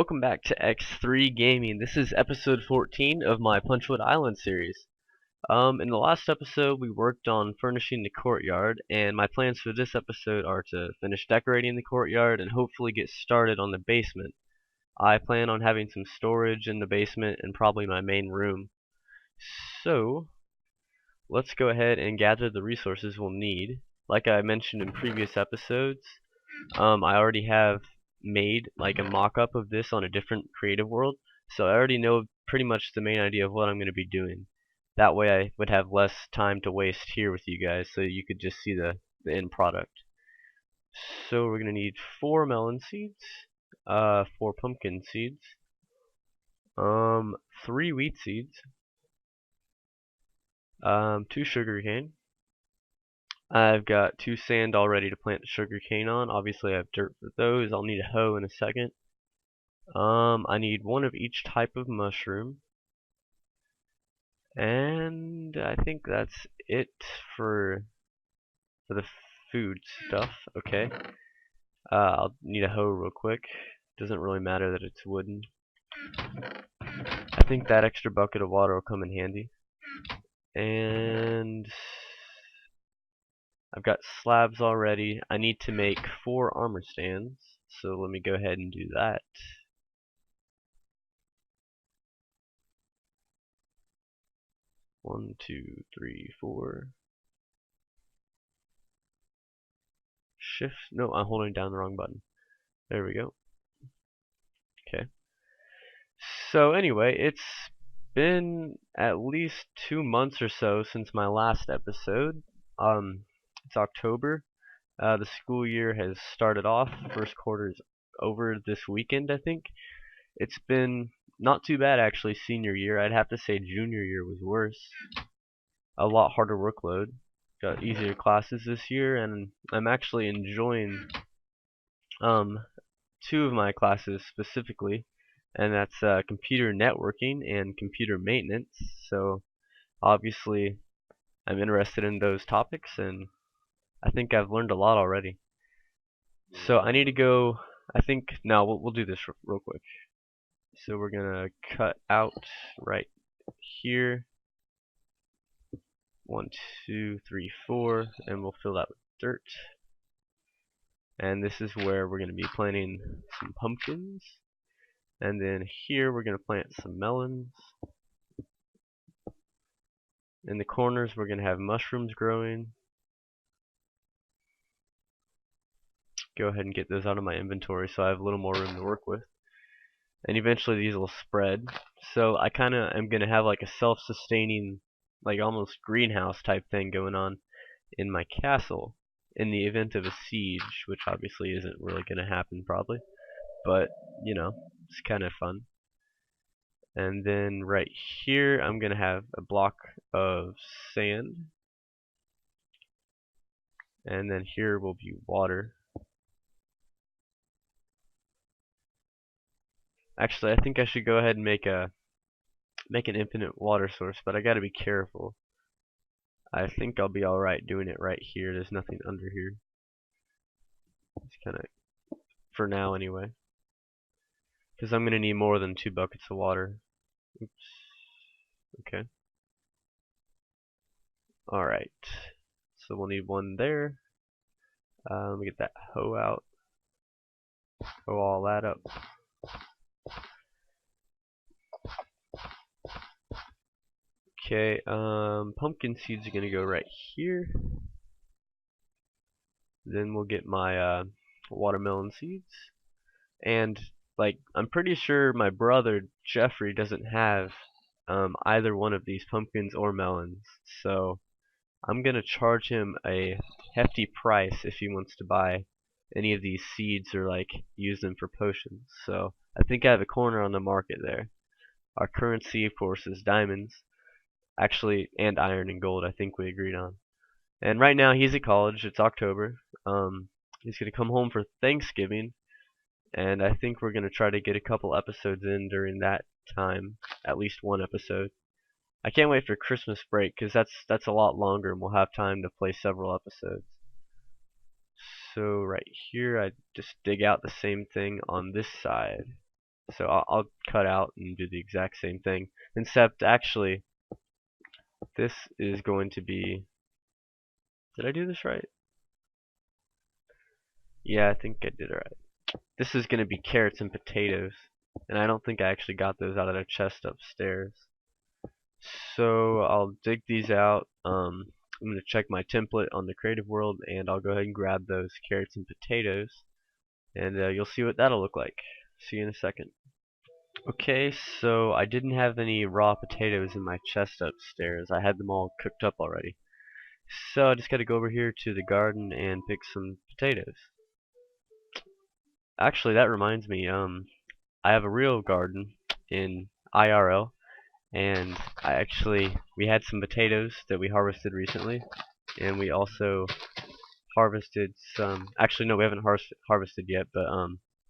welcome back to X3 Gaming. This is episode 14 of my Punchwood Island series. In the last episode, we worked on furnishing the courtyard, and my plans for this episode are to finish decorating the courtyard and hopefully get started on the basement. I plan on having some storage in the basement and probably my main room. So, let's go ahead and gather the resources we'll need. Like I mentioned in previous episodes, I already have made like a mock-up of this on a different creative world, so I already know pretty much the main idea of what I'm going to be doing. That way I would have less time to waste here with you guys, so you could just see the end product. So we're going to need 4 melon seeds, 4 pumpkin seeds, 3 wheat seeds, 2 sugar cane. I've got 2 sand already to plant the sugar cane on. Obviously I have dirt for those. I'll need a hoe in a second. I need 1 of each type of mushroom. And I think that's it for the food stuff. Okay. I'll need a hoe real quick. Doesn't really matter that it's wooden. I think that extra bucket of water will come in handy. And I've got slabs already. I need to make 4 armor stands, so let me go ahead and do that. One, two, three, 4. Shift. No, I'm holding down the wrong button. There we go. Okay. So anyway, it's been at least 2 months or so since my last episode. It's October. The school year has started off. First quarter is over this weekend, I think. It's been not too bad actually. Senior year. I'd have to say junior year was worse. A lot harder workload. Got easier classes this year, and I'm actually enjoying 2 of my classes specifically, and that's computer networking and computer maintenance. So obviously I'm interested in those topics, and I think I've learned a lot already. So I need to go. I think no, we'll do this real quick. So we're gonna cut out right here. 1, 2, 3, 4, and we'll fill that with dirt. And this is where we're going to be planting some pumpkins. And then here we're going to plant some melons. In the corners we're going to have mushrooms growing. Go ahead and get those out of my inventory so I have a little more room to work with. And eventually these will spread. So I kind of am going to have like a self-sustaining, like almost greenhouse type thing going on in my castle in the event of a siege, which obviously isn't really going to happen probably. But, you know, it's kind of fun. And then right here, I'm going to have a block of sand. And then here will be water. Actually, I think I should go ahead and make an infinite water source, but I got to be careful. I think I'll be alright doing it right here. There's nothing under here. It's kind of, for now anyway. Because I'm going to need more than 2 buckets of water. Oops. Okay. Alright. So we'll need 1 there. Let me get that hoe out. Hoe all that up. Okay, pumpkin seeds are going to go right here. Then we'll get my watermelon seeds. And like, I'm pretty sure my brother Jeffrey doesn't have either one of these pumpkins or melons, so I'm gonna charge him a hefty price if he wants to buy any of these seeds or like use them for potions. So I think I have a corner on the market there. Our currency, of course, is diamonds, actually, and iron and gold. I think we agreed on. And right now he's at college. It's October. He's gonna come home for Thanksgiving. And I think we're going to try to get a couple episodes in during that time, at least 1 episode. I can't wait for Christmas break because that's a lot longer and we'll have time to play several episodes. So right here I just dig out the same thing on this side. So I'll cut out and do the exact same thing. Except actually, this is going to be. Did I do this right? Yeah, I think I did it right. This is going to be carrots and potatoes. And I don't think I actually got those out of the chest upstairs. So I'll dig these out. I'm going to check my template on the creative world, and I'll go ahead and grab those carrots and potatoes. And you'll see what that'll look like. See you in a second. Okay, so I didn't have any raw potatoes in my chest upstairs. I had them all cooked up already. So I just gotta go over here to the garden and pick some potatoes. Actually, that reminds me, I have a real garden in IRL, and we had some potatoes that we harvested recently, and we also harvested some, actually no, we haven't harvested yet, but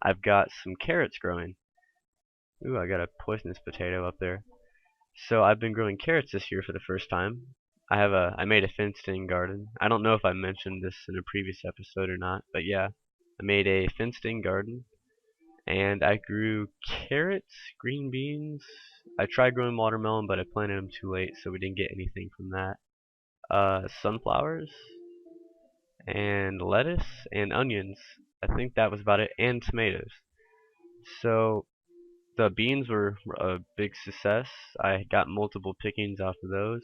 I've got some carrots growing. Ooh, I got a poisonous potato up there. So I've been growing carrots this year for the first time. I made a fenced-in garden. I don't know if I mentioned this in a previous episode or not, but yeah, I made a fenced-in garden, and I grew carrots, green beans. I tried growing watermelon, but I planted them too late, so we didn't get anything from that. Sunflowers, and lettuce, and onions. I think that was about it, and tomatoes. So the beans were a big success. I got multiple pickings off of those.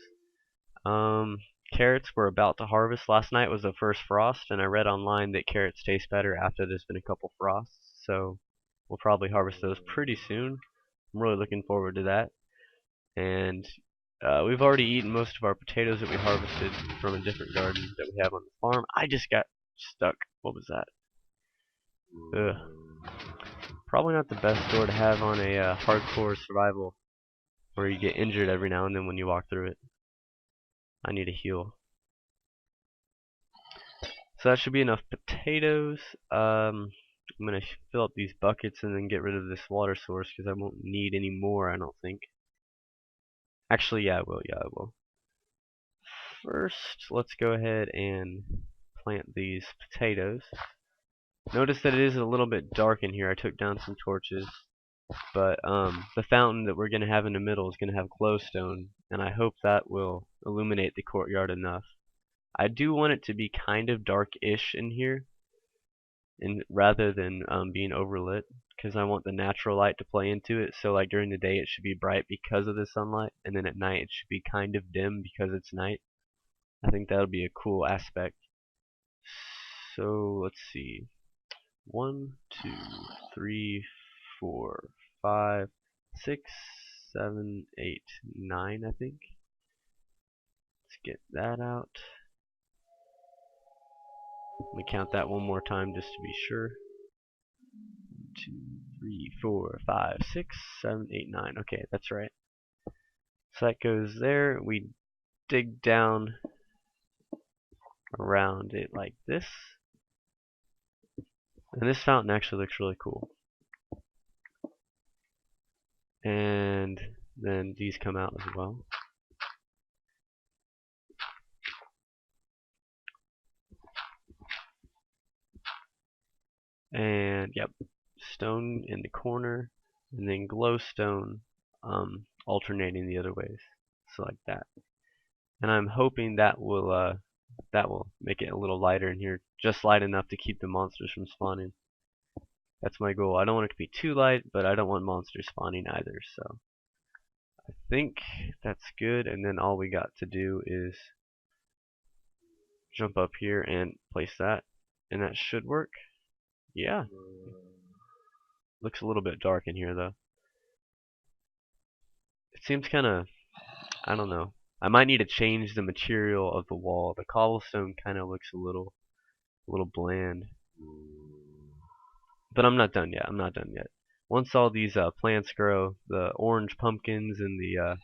Carrots were about to harvest. Last night was the first frost, and I read online that carrots taste better after there's been a couple frosts. So we'll probably harvest those pretty soon. I'm really looking forward to that. And we've already eaten most of our potatoes that we harvested from a different garden that we have on the farm. I just got stuck. What was that? Ugh. Probably not the best door to have on a hardcore survival where you get injured every now and then when you walk through it. I need a heal. So that should be enough potatoes. I'm going to fill up these buckets and then get rid of this water source because I won't need any more, I don't think. Actually, yeah, I will. Yeah, I will. First, let's go ahead and plant these potatoes. Notice that it is a little bit dark in here. I took down some torches. But the fountain that we're going to have in the middle is going to have glowstone, and I hope that will illuminate the courtyard enough. I do want it to be kind of dark-ish in here, and rather than being overlit, because I want the natural light to play into it. So like during the day it should be bright because of the sunlight, and then at night it should be kind of dim because it's night. I think that'll be a cool aspect. So let's see. 1, 2, 3, 4, 5, 6, 7, 8, 9, I think. Let's get that out. Let me count that one more time just to be sure. 2, 3, 4, 5, 6, 7, 8, 9. Okay, that's right. So that goes there. We dig down around it like this. And this fountain actually looks really cool. And then these come out as well. And yep, stone in the corner, and then glowstone alternating the other ways, so like that. And I'm hoping that will make it a little lighter in here, just light enough to keep the monsters from spawning. That's my goal. I don't want it to be too light, but I don't want monsters spawning either. So I think that's good. And then all we got to do is jump up here and place that, and that should work. Yeah. Looks a little bit dark in here though. It seems kind of, I don't know. I might need to change the material of the wall. The cobblestone kind of looks a little bland. But I'm not done yet. I'm not done yet. Once all these plants grow, the orange pumpkins and the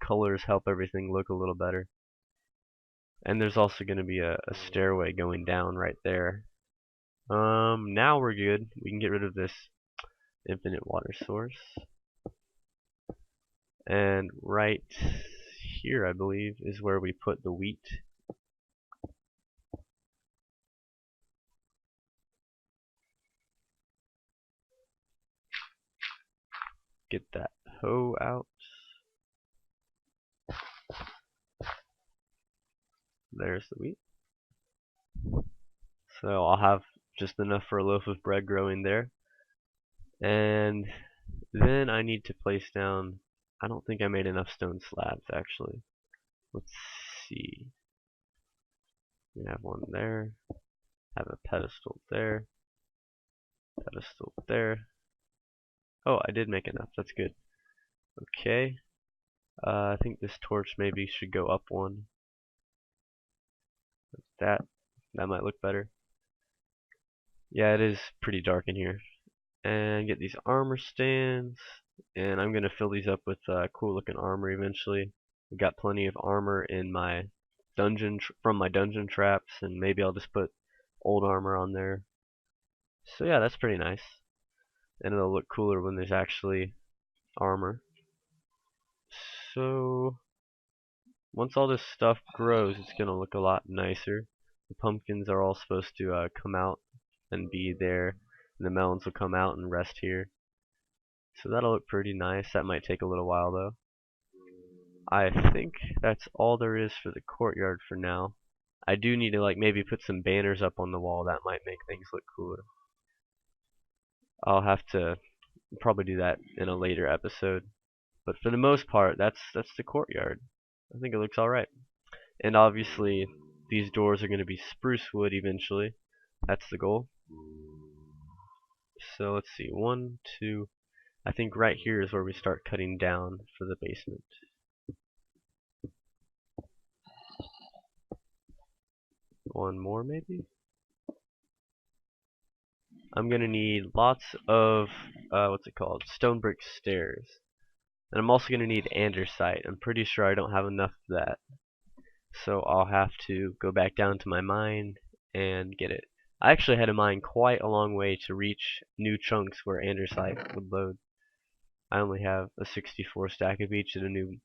colors help everything look a little better. And there's also going to be a stairway going down right there. Now we're good. We can get rid of this infinite water source. And right here, I believe, is where we put the wheat. get that hoe out. There's the wheat. So I'll have just enough for a loaf of bread growing there. And then I need to place down, I don't think I made enough stone slabs actually. Let's see. We have one there, have a pedestal there, pedestal there. Oh, I did make enough, that's good. Okay, I think this torch maybe should go up one. That might look better. Yeah, it is pretty dark in here. And get these armor stands, and I'm gonna fill these up with cool looking armor eventually. I've got plenty of armor in my dungeon from my dungeon traps, and maybe I'll just put old armor on there. So yeah, that's pretty nice, and it'll look cooler when there's actually armor. So once all this stuff grows, it's gonna look a lot nicer. The pumpkins are all supposed to come out and be there, and the melons will come out and rest here. So that'll look pretty nice. That might take a little while though. I think that's all there is for the courtyard for now. I do need to like maybe put some banners up on the wall. That might make things look cooler. I'll have to probably do that in a later episode. But for the most part, that's the courtyard. I think it looks alright. And obviously these doors are going to be spruce wood eventually. That's the goal. So let's see, 1, 2, I think right here is where we start cutting down for the basement. One more maybe? I'm gonna need lots of, what's it called? Stone brick stairs. And I'm also gonna need andesite. I'm pretty sure I don't have enough of that. So I'll have to go back down to my mine and get it. I actually had to mine quite a long way to reach new chunks where andesite would load. I only have a 64 stack of each of the new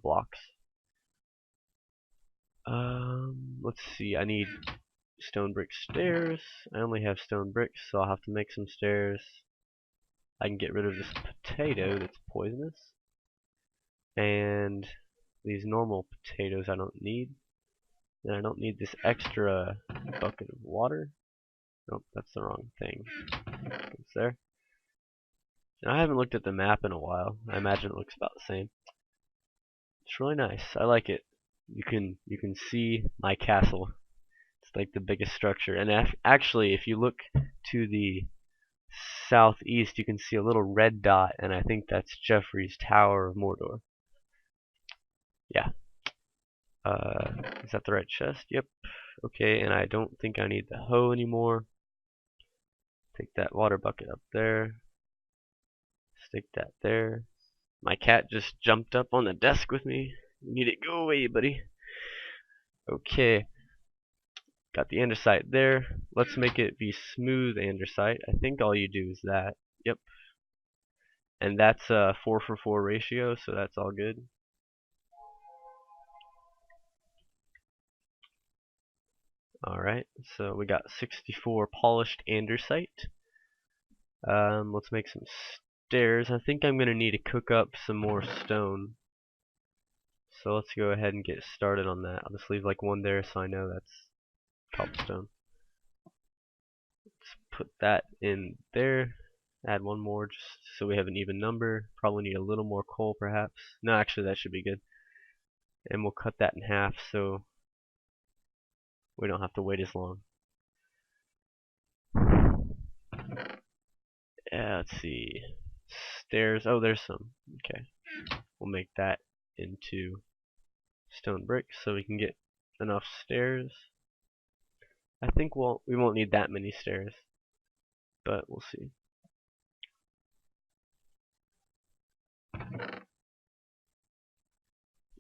blocks. Let's see, I need stone brick stairs. I only have stone bricks, so I'll have to make some stairs. I can get rid of this potato that's poisonous. And these normal potatoes I don't need. And I don't need this extra bucket of water. Nope, that's the wrong thing. It's there. And I haven't looked at the map in a while. I imagine it looks about the same. It's really nice. I like it. You can see my castle. It's like the biggest structure. And actually, if you look to the southeast, you can see a little red dot, and I think that's Jeffrey's Tower of Mordor. Yeah. Is that the right chest? Yep. Okay, and I don't think I need the hoe anymore. Take that water bucket up there. Stick that there. My cat just jumped up on the desk with me. You need to go away, buddy. Okay. Got the andesite there. Let's make it be smooth andesite. I think all you do is that. Yep. And that's a 4:4 ratio, so that's all good. Alright, so we got 64 polished andesite. Let's make some stairs. I think I'm going to need to cook up some more stone. So let's go ahead and get started on that. I'll just leave like one there so I know that's cobblestone. Let's put that in there. Add one more just so we have an even number. Probably need a little more coal perhaps. No, actually that should be good. And we'll cut that in half so we don't have to wait as long. Yeah, let's see. Stairs. Oh, there's some. Okay. We'll make that into stone bricks so we can get enough stairs. I think we won't need that many stairs, but we'll see.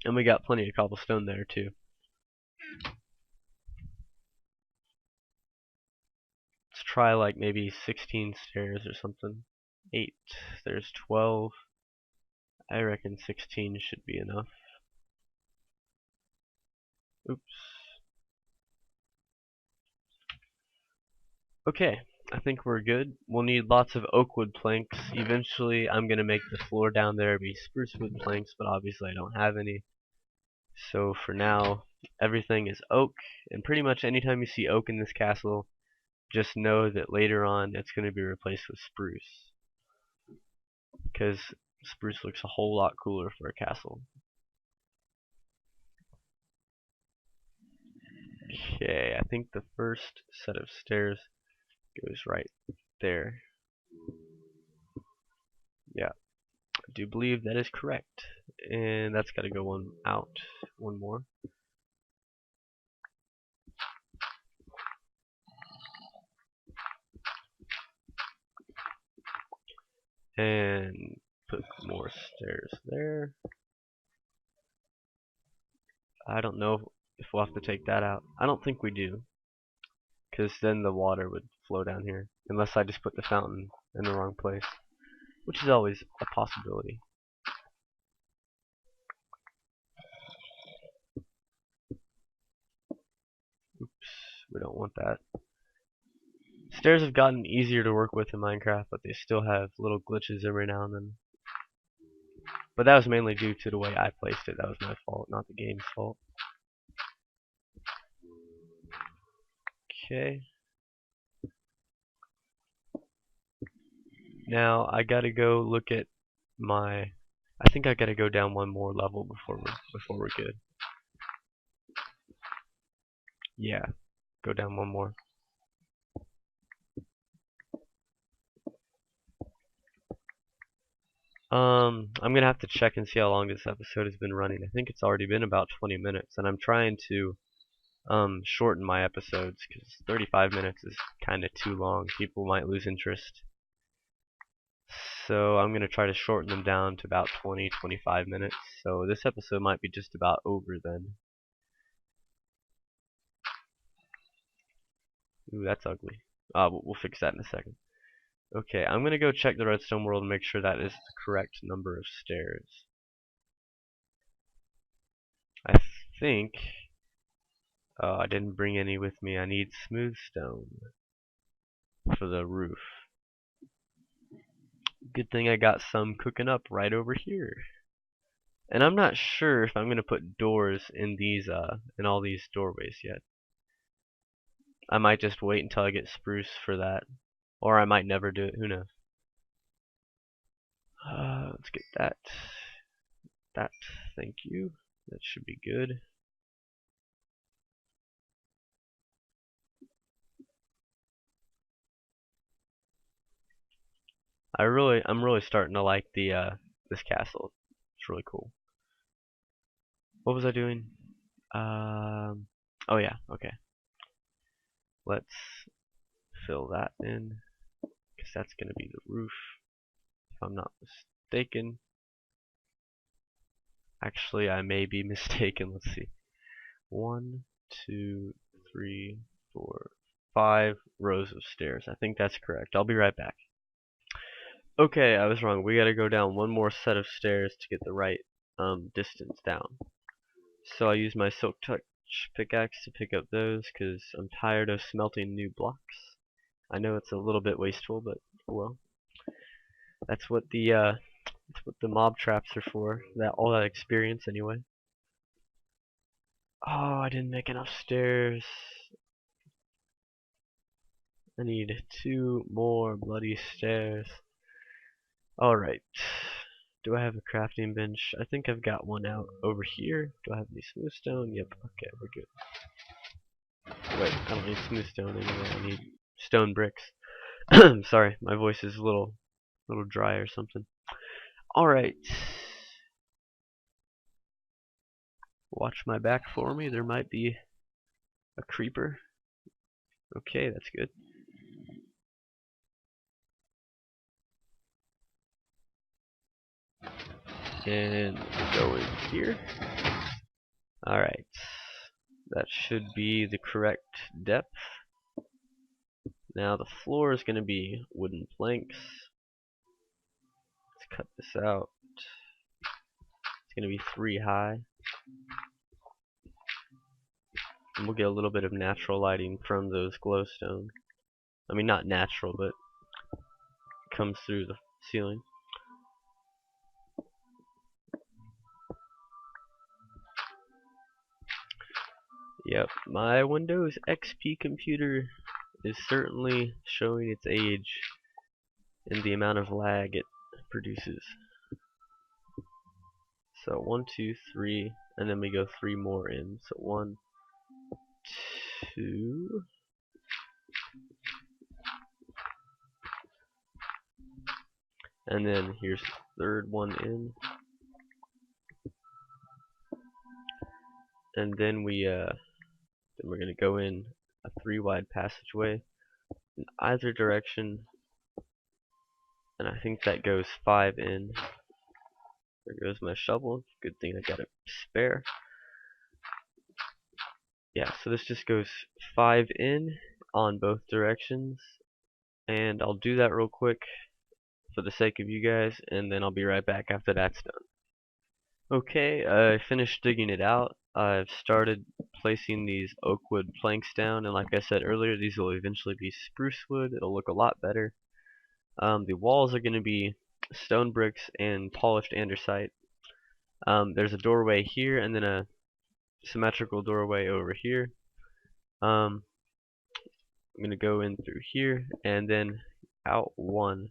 And we got plenty of cobblestone there too. Let's try like maybe 16 stairs or something. 8. There's 12. I reckon 16 should be enough. Oops. Okay, I think we're good. We'll need lots of oak wood planks. Eventually, I'm going to make the floor down there be spruce wood planks, but obviously I don't have any. So for now, everything is oak, and pretty much anytime you see oak in this castle, just know that later on it's going to be replaced with spruce, because spruce looks a whole lot cooler for a castle. Okay, I think the first set of stairs goes right there. Yeah, I do believe that is correct. And that's got to go one out, one more. And put more stairs there. I don't know if we'll have to take that out. I don't think we do, because then the water would flow down here, unless I just put the fountain in the wrong place, which is always a possibility. Oops, we don't want that. Stairs have gotten easier to work with in Minecraft, but they still have little glitches every now and then. But that was mainly due to the way I placed it. That was my fault, not the game's fault. Okay. Now I gotta go look at my. I think I gotta go down one more level before we're good. Yeah, go down one more. I'm gonna have to check and see how long this episode has been running. I think it's already been about 20 minutes, and I'm trying to shorten my episodes because 35 minutes is kind of too long. People might lose interest. So I'm gonna try to shorten them down to about 20-25 minutes. So this episode might be just about over then. Ooh, that's ugly. We'll fix that in a second. Okay, I'm gonna go check the redstone world and make sure that is the correct number of stairs. I think I didn't bring any with me. I need smooth stone for the roof. Good thing I got some cooking up right over here. And I'm not sure if I'm gonna put doors in these in all these doorways yet. I might just wait until I get spruce for that, or I might never do it. Who knows? Let's get that. That. Thank you. That should be good. I'm really starting to like the this castle. It's really cool. What was I doing? Oh yeah, okay. Let's fill that in, because that's gonna be the roof, if I'm not mistaken. Actually, I may be mistaken. Let's see. 1, 2, 3, 4, 5 rows of stairs. I think that's correct. I'll be right back. Okay, I was wrong. We gotta go down one more set of stairs to get the right distance down. So I use my silk touch pickaxe to pick up those because I'm tired of smelting new blocks. I know it's a little bit wasteful, but well, that's what the mob traps are for. All that experience anyway. Oh, I didn't make enough stairs. I need 2 more bloody stairs. Alright. Do I have a crafting bench? I think I've got one out over here. Do I have any smooth stone? Yep, okay, we're good. Wait, I don't need smooth stone anymore. I need stone bricks. Sorry, my voice is a little dry or something. Alright. Watch my back for me. There might be a creeper. Okay, that's good. And we'll go in here. Alright. That should be the correct depth. Now the floor is going to be wooden planks. Let's cut this out. It's going to be 3 high. And we'll get a little bit of natural lighting from those glowstone. I mean, not natural, but comes through the ceiling. Yep, my Windows XP computer is certainly showing its age in the amount of lag it produces. So 1, 2, 3, and then we go 3 more in. So 1, 2, and then here's the third one in, and then we're gonna go in a 3 wide passageway in either direction, and I think that goes 5 in. There goes my shovel. Good thing I got a spare. Yeah, so this just goes 5 in on both directions, and I'll do that real quick for the sake of you guys, and then I'll be right back after that's done. Okay, I finished digging it out. I've started placing these oak wood planks down, and like I said earlier, these will eventually be spruce wood. It'll look a lot better. The walls are going to be stone bricks and polished andesite. There's a doorway here, and then a symmetrical doorway over here. I'm going to go in through here, and then out one.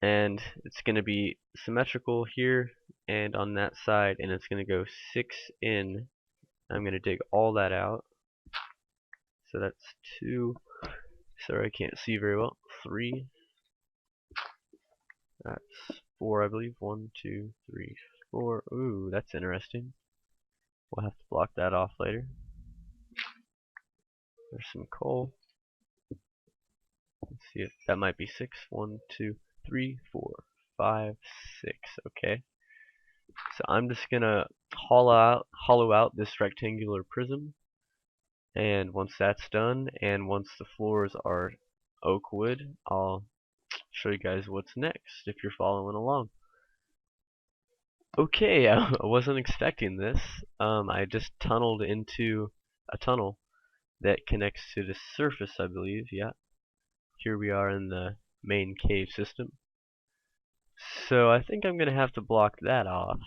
And it's going to be symmetrical here and on that side, and it's going to go 6 in. I'm going to dig all that out. So that's 2. Sorry, I can't see very well. 3. That's 4, I believe. 1, 2, 3, 4. Ooh, that's interesting. We'll have to block that off later. There's some coal. Let's see if that might be 6. 1, 2, 3, 4, 5, 6. Okay. So I'm just gonna hollow out this rectangular prism, and once that's done, and once the floors are oak wood, I'll show you guys what's next if you're following along. Okay, I wasn't expecting this. I just tunneled into a tunnel that connects to the surface, I believe. Yeah, here we are in the main cave system. So I think I'm gonna have to block that off.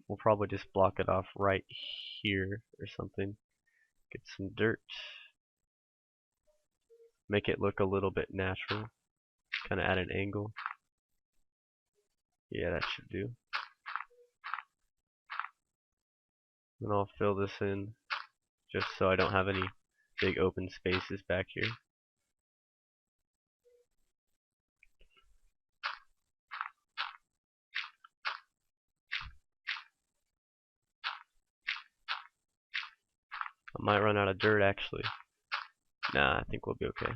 We'll probably just block it off right here or something. Get some dirt. Make it look a little bit natural. Kind of at an angle. Yeah, that should do. And I'll fill this in just so I don't have any big open spaces back here. I might run out of dirt actually. Nah, I think we'll be okay.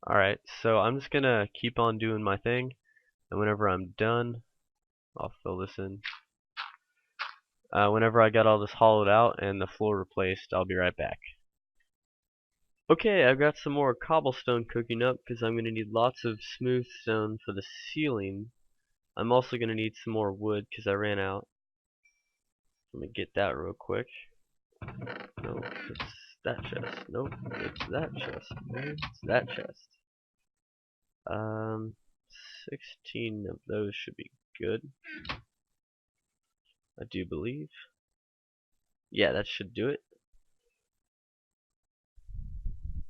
Alright, so I'm just gonna keep on doing my thing, and whenever I'm done, I'll fill this in. Whenever I got all this hollowed out and the floor replaced, I'll be right back. Okay, I've got some more cobblestone cooking up because I'm gonna need lots of smooth stone for the ceiling. I'm also gonna need some more wood because I ran out. Let me get that real quick. No, it's that chest. Nope, it's that chest. It's that chest. 16 of those should be good. I do believe. Yeah, that should do it.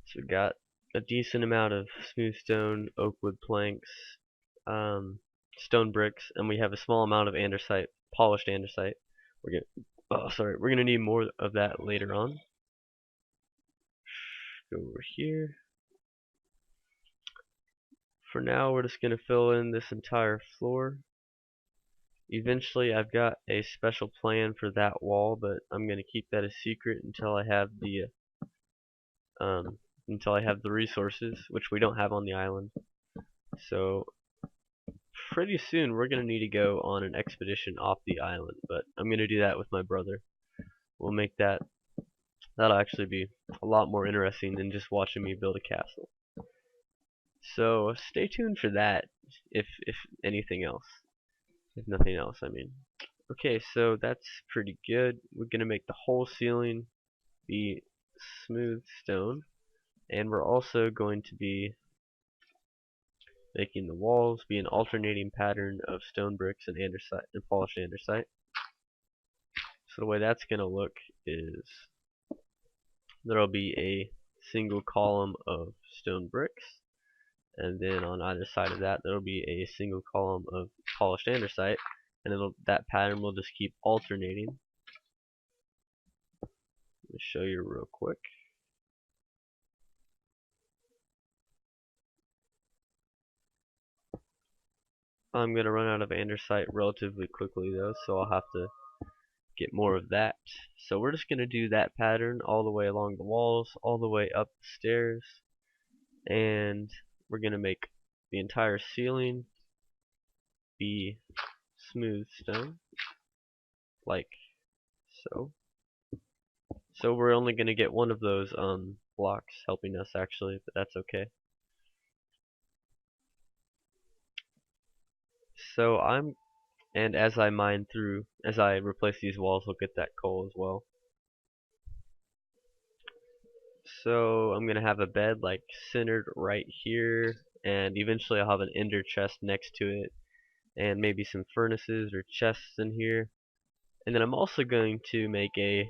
So we got a decent amount of smooth stone, oak wood planks, stone bricks, and we have a small amount of andesite, polished andesite. We're gonna need more of that later on. Go over here. For now, we're just gonna fill in this entire floor. Eventually, I've got a special plan for that wall, but I'm gonna keep that a secret until I have the resources, which we don't have on the island. So pretty soon we're gonna need to go on an expedition off the island, but I'm gonna do that with my brother. We'll make that'll actually be a lot more interesting than just watching me build a castle. So stay tuned for that, if anything else. If nothing else, I mean. Okay, so that's pretty good. We're gonna make the whole ceiling be smooth stone, and we're also going to be making the walls be an alternating pattern of stone bricks and andesite and polished andesite. So the way that's going to look is there'll be a single column of stone bricks, and then on either side of that there'll be a single column of polished andesite, and that pattern will just keep alternating. Let me show you real quick. I'm going to run out of andesite relatively quickly though, so I'll have to get more of that. So we're just going to do that pattern all the way along the walls, all the way up the stairs, and we're going to make the entire ceiling be smooth stone, like so. So we're only going to get one of those blocks helping us actually, but that's okay. So and as I replace these walls, we'll get that coal as well. So I'm gonna have a bed like centered right here, and eventually I'll have an ender chest next to it, and maybe some furnaces or chests in here. And then I'm also going to make a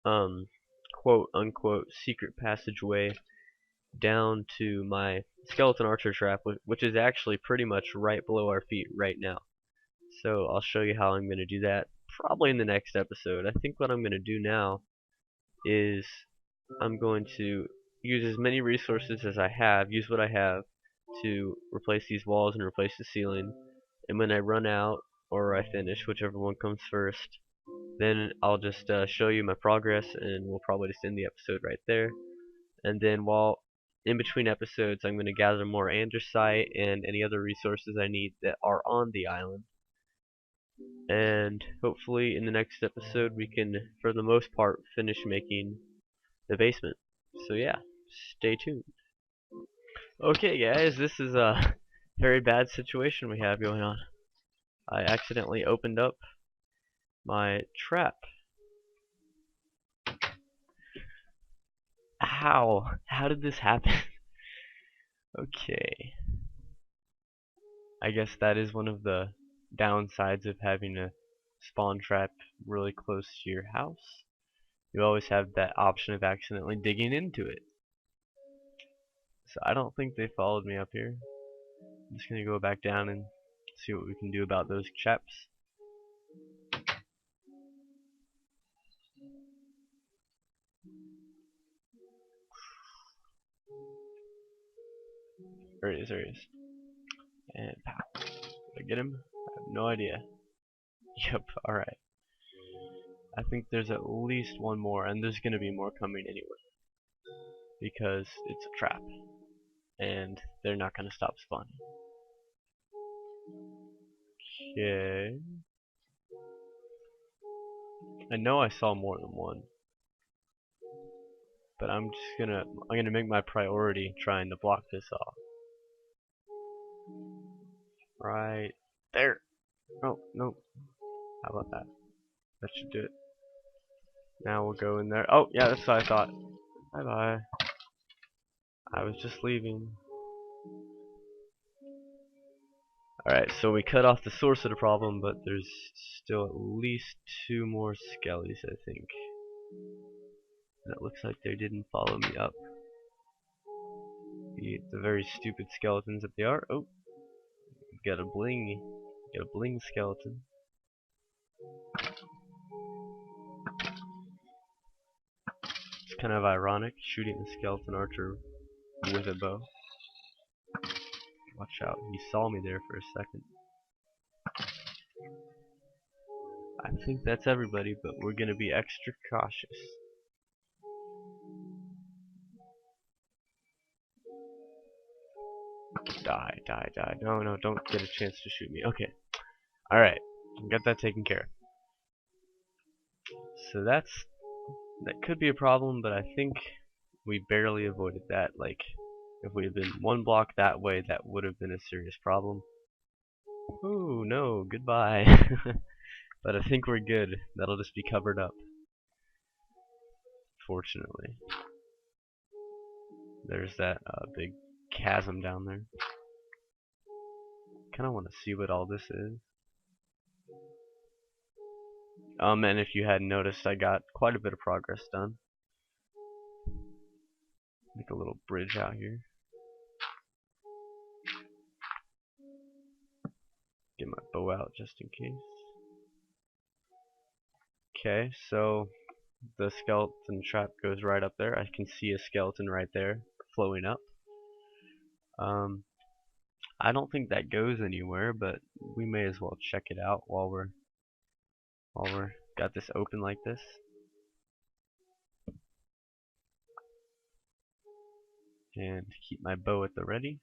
quote unquote secret passageway down to my skeleton archer trap, which is actually pretty much right below our feet right now. So I'll show you how I'm going to do that probably in the next episode. I think what I'm going to do now is I'm going to use as many resources as I have, use what I have to replace these walls and replace the ceiling. And when I run out or I finish, whichever one comes first, then I'll just show you my progress, and we'll probably just end the episode right there. And then while in between episodes, I'm going to gather more andesite and any other resources I need that are on the island. And hopefully in the next episode we can, for the most part, finish making the basement. So yeah, stay tuned. Okay guys, this is a very bad situation we have going on. I accidentally opened up my trap. How? How did this happen? Okay. I guess that is one of the downsides of having a spawn trap really close to your house. You always have that option of accidentally digging into it. So I don't think they followed me up here. I'm just gonna go back down and see what we can do about those chaps. There he is, there he is. And pow. Did I get him? I have no idea. Yep, alright. I think there's at least one more, and there's gonna be more coming anyway. Because it's a trap. And they're not gonna stop spawning. Okay. I know I saw more than one. But I'm gonna make my priority trying to block this off. Right there. Oh, no. How about that? That should do it. Now we'll go in there. Oh, yeah, that's what I thought. Bye bye. I was just leaving. Alright, so we cut off the source of the problem, but there's still at least two more skellies, I think. And it looks like they didn't follow me up. The very stupid skeletons that they are. Oh, got a bling. Got a bling skeleton. It's kind of ironic shooting a skeleton archer with a bow. Watch out, he saw me there for a second. I think that's everybody, but we're gonna be extra cautious. Die, die, die. No, no, don't get a chance to shoot me. Okay. Alright, got that taken care of. So that could be a problem, but I think we barely avoided that. Like, if we had been one block that way, that would have been a serious problem. Oh no, goodbye. But I think we're good. That'll just be covered up. unfortunately. There's that big chasm down there. Kinda wanna see what all this is. And if you hadn't noticed, I got quite a bit of progress done. Make a little bridge out here. Get my bow out just in case. Okay, so the skeleton trap goes right up there. I can see a skeleton right there flowing up. I don't think that goes anywhere, but we may as well check it out while we're got this open like this. And keep my bow at the ready.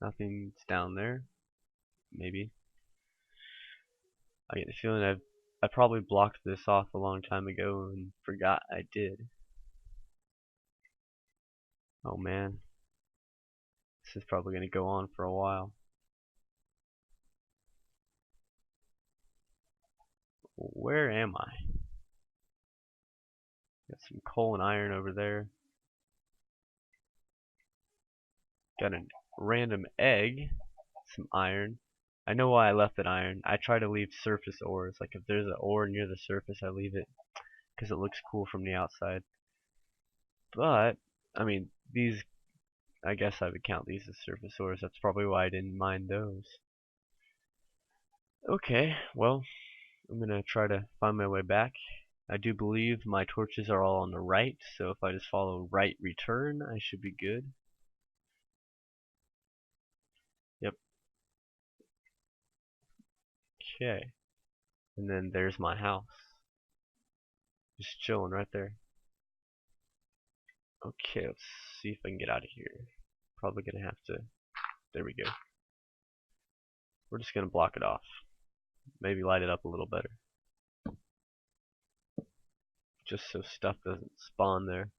Nothing's down there. Maybe. I get the feeling I probably blocked this off a long time ago and forgot I did. Oh man. This is probably going to go on for a while. Where am I? Got some coal and iron over there. Got a random egg. Some iron. I know why I left it iron. I try to leave surface ores. Like if there's an ore near the surface, I leave it because it looks cool from the outside. But I mean, these, I guess I would count these as surface ores. That's probably why I didn't mine those. Okay, well, I'm gonna try to find my way back. I do believe my torches are all on the right, so if I just follow right return, I should be good. Yep. Okay. And then there's my house. Just chilling right there. Okay, let's see if I can get out of here. Probably gonna have to. There we go. We're just gonna block it off. Maybe light it up a little better. Just so stuff doesn't spawn there.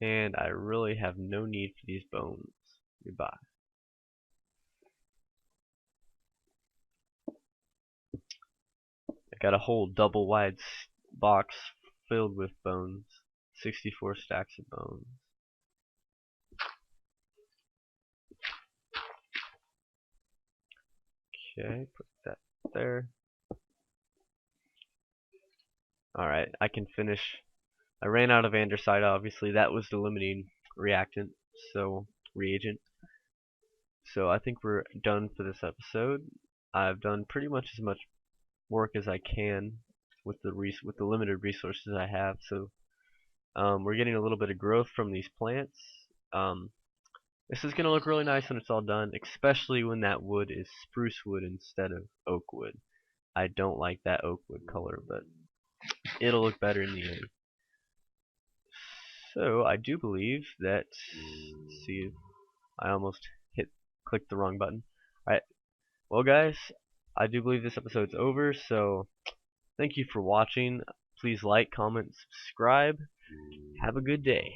And I really have no need for these bones. Goodbye. I got a whole double wide box filled with bones. 64 stacks of bones. Okay, put that there. Alright, I can finish. I ran out of andesite, obviously. That was the limiting reagent. So I think we're done for this episode. I've done pretty much as much work as I can with the limited resources I have. So we're getting a little bit of growth from these plants. This is gonna look really nice when it's all done, especially when that wood is spruce wood instead of oak wood. I don't like that oak wood color, but it'll look better in the end. So I do believe that, let's see, I almost clicked the wrong button. Alright, well guys, I do believe this episode's over, so thank you for watching. Please like, comment, subscribe. Have a good day.